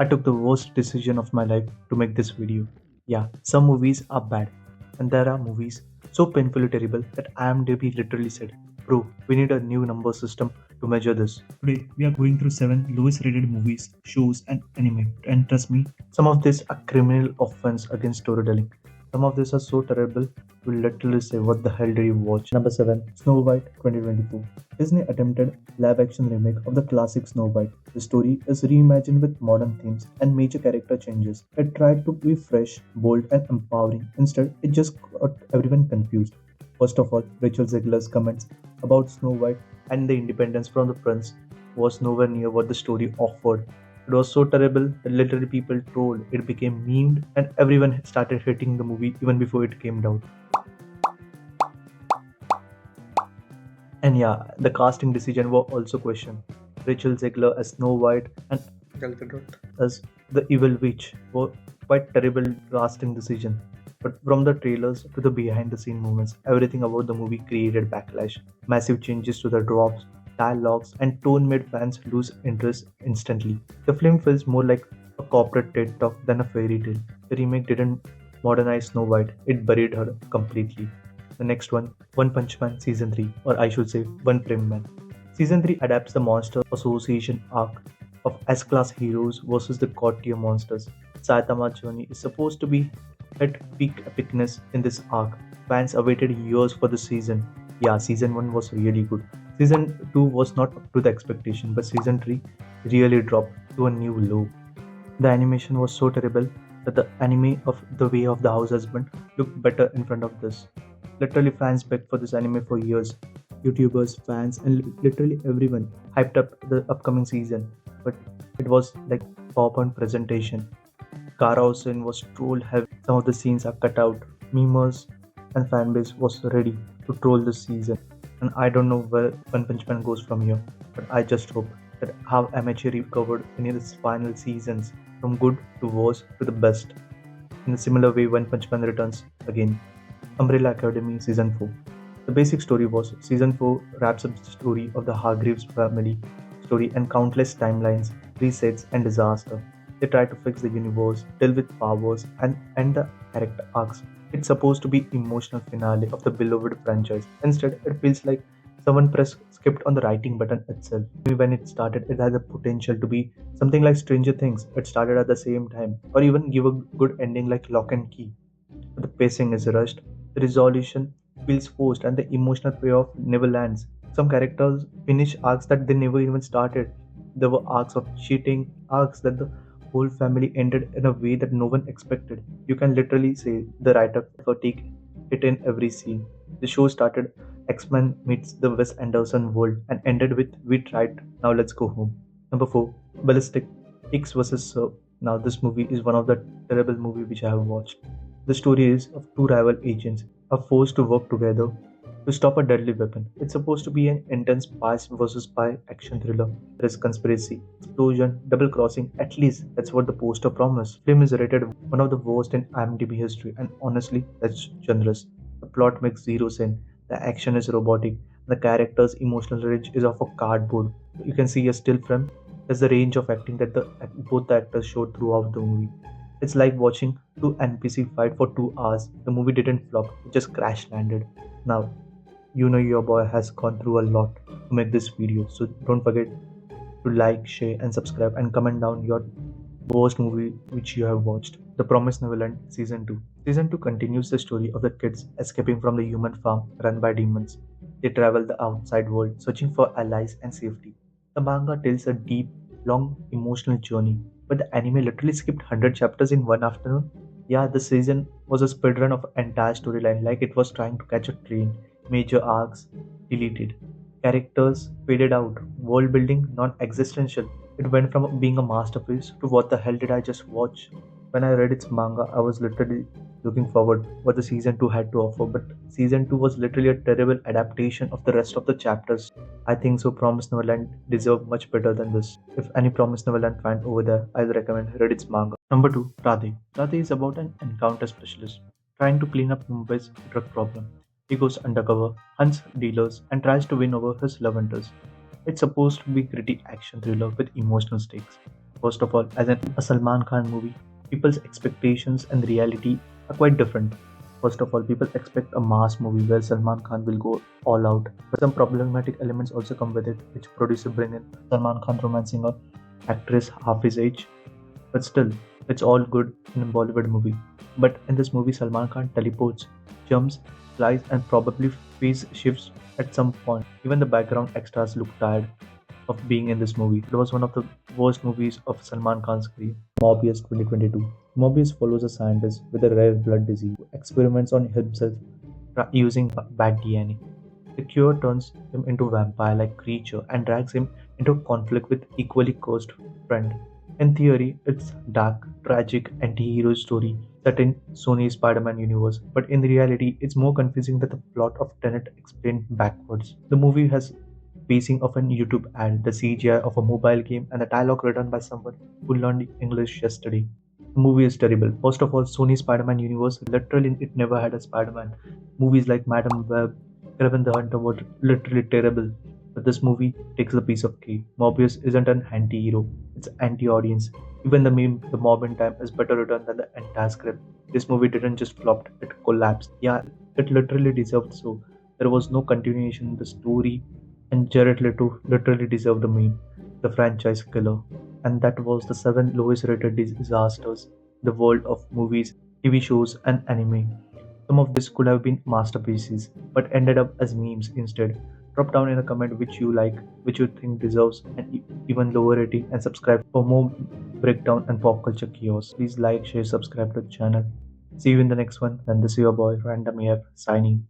I took the worst decision of my life to make this video. Yeah, some movies are bad, and there are movies so painfully terrible that IMDb literally said, "Bro, we need a new number system to measure this." Today, we are going through 7 lowest rated movies, shows, and anime. And trust me, some of these are criminal offense against storytelling. Some of these are so terrible, you'll literally say, "What the hell did you watch?" Number 7, Snow White 2024. Disney attempted live action remake of the classic Snow White. The story is reimagined with modern themes and major character changes. It tried to be fresh, bold, and empowering. Instead, it just got everyone confused. First of all, Rachel Zegler's comments about Snow White and the independence from the prince was nowhere near what the story offered. It was so terrible that literally people trolled, it became memed, and everyone started hating the movie even before it came out. And yeah, the casting decision were also questioned. Rachel Zegler as Snow White and Gal Gadot as the Evil Witch were quite terrible casting decision. But from the trailers to the behind the scene moments, everything about the movie created backlash. Massive changes to the drops, dialogues, and tone made fans lose interest instantly. The film feels more like a corporate TED talk than a fairy tale. The remake didn't modernize Snow White, it buried her completely. The next One Punch Man Season 3, or I should say, One Frame Man. Season 3 adapts the Monster Association arc of S-class heroes versus the God tier monsters. Saitama's journey is supposed to be at peak epicness in this arc. Fans awaited years for the season. Yeah, season 1 was really good. Season 2 was not up to the expectation, but season 3 really dropped to a new low. The animation was so terrible that the anime of The Way of the House Husband looked better in front of this. Literally, fans begged for this anime for years. YouTubers, fans, and literally everyone hyped up the upcoming season, but it was like PowerPoint presentation. Karaoke was troll heavy. Some of the scenes are cut out. Memers and fanbase was ready to troll this season. And I don't know where One Punch Man goes from here, but I just hope that how amateur recovered in its final seasons from good to worse to the best. In a similar way, One Punch Man returns again. Umbrella Academy Season 4. The basic story was Season 4 wraps up the story of the Hargreaves family story and countless timelines, resets, and disaster. They try to fix the universe, deal with powers, and end the character arcs. It's supposed to be emotional finale of the beloved franchise. Instead, it feels like someone pressed skipped on the writing button itself. Maybe when it started, it had the potential to be something like Stranger Things. It started at the same time, or even give a good ending like Lock and Key. But the pacing is rushed, the resolution feels forced, and the emotional payoff never lands. Some characters finish arcs that they never even started. There were arcs of cheating, arcs that the whole family ended in a way that no one expected. You can literally say the writer take it in every scene. The show started X-Men meets the Wes Anderson world and ended with "We tried, now let's go home." Number 4, Ballistic Ecks vs. Serve. Now this movie is one of the terrible movie which I have watched. The story is of two rival agents are forced to work together to stop a deadly weapon. It's supposed to be an intense spy versus spy action thriller. There is conspiracy, explosion, double crossing. At least that's what the poster promised. Film is rated one of the worst in IMDb history, and honestly, that's generous. The plot makes zero sense. The action is robotic. The character's emotional range is of a cardboard. You can see a still frame. There's the range of acting that both the actors showed throughout the movie. It's like watching two NPC fight for 2 hours. The movie didn't flop, it just crash landed. Now, you know your boy has gone through a lot to make this video, so don't forget to like, share, and subscribe, and comment down your worst movie which you have watched. The Promised Neverland Season 2. Season 2 continues the story of the kids escaping from the human farm run by demons. They travel the outside world searching for allies and safety. The manga tells a deep, long, emotional journey, but the anime literally skipped 100 chapters in one afternoon. Yeah, the season was a speedrun of entire storyline, like it was trying to catch a train. Major arcs deleted. Characters faded out. World building non existential. It went from being a masterpiece to what the hell did I just watch? When I read its manga, I was literally looking forward what the season 2 had to offer, but season 2 was literally a terrible adaptation of the rest of the chapters. I think so Promised Neverland deserved much better than this. If any Promised Neverland fan over there, I'd recommend read its manga. Number 2, Radhe. Radhe is about an encounter specialist trying to clean up Mumbai's drug problem. He goes undercover, hunts dealers, and tries to win over his love interest. It's supposed to be gritty action thriller with emotional stakes. First of all, as in a Salman Khan movie, people's expectations and reality are quite different. First of all, people expect a mass movie where Salman Khan will go all out, but some problematic elements also come with it, which producer bring in Salman Khan romancing a actress half his age. But still, it's all good in a Bollywood movie. But in this movie, Salman Khan teleports, jumps, flies, and probably phase shifts at some point. Even the background extras look tired of being in this movie. It was one of the worst movies of Salman Khan's career. Morbius 2022. Morbius follows a scientist with a rare blood disease who experiments on himself using bat DNA. The cure turns him into a vampire-like creature and drags him into a conflict with equally cursed friend. In theory, it's dark, tragic anti-hero story set in Sony's Spider-Man universe, but in reality, it's more confusing than the plot of Tenet explained backwards. The movie has pacing of an YouTube ad, the CGI of a mobile game, and the dialogue written by someone who learned English yesterday. The movie is terrible. First of all, Sony Spider-Man universe, literally it never had a Spider-Man. Movies like Madam Web, Kraven the Hunter were literally terrible. But this movie takes a piece of cake. Morbius isn't an anti-hero, it's anti-audience. Even the meme, the mob in time, is better written than the entire script. This movie didn't just flop, it collapsed. Yeah, it literally deserved so. There was no continuation in the story, and Jared Leto literally deserved the meme, the franchise killer. And that was the 7 lowest rated disasters in the world of movies, TV shows, and anime. Some of this could have been masterpieces, but ended up as memes instead. Drop down in a comment which you like, which you think deserves an even lower rating, and subscribe for more breakdown and pop culture chaos. Please like, share, subscribe to the channel. See you in the next one. And this is your boy Random AF signing.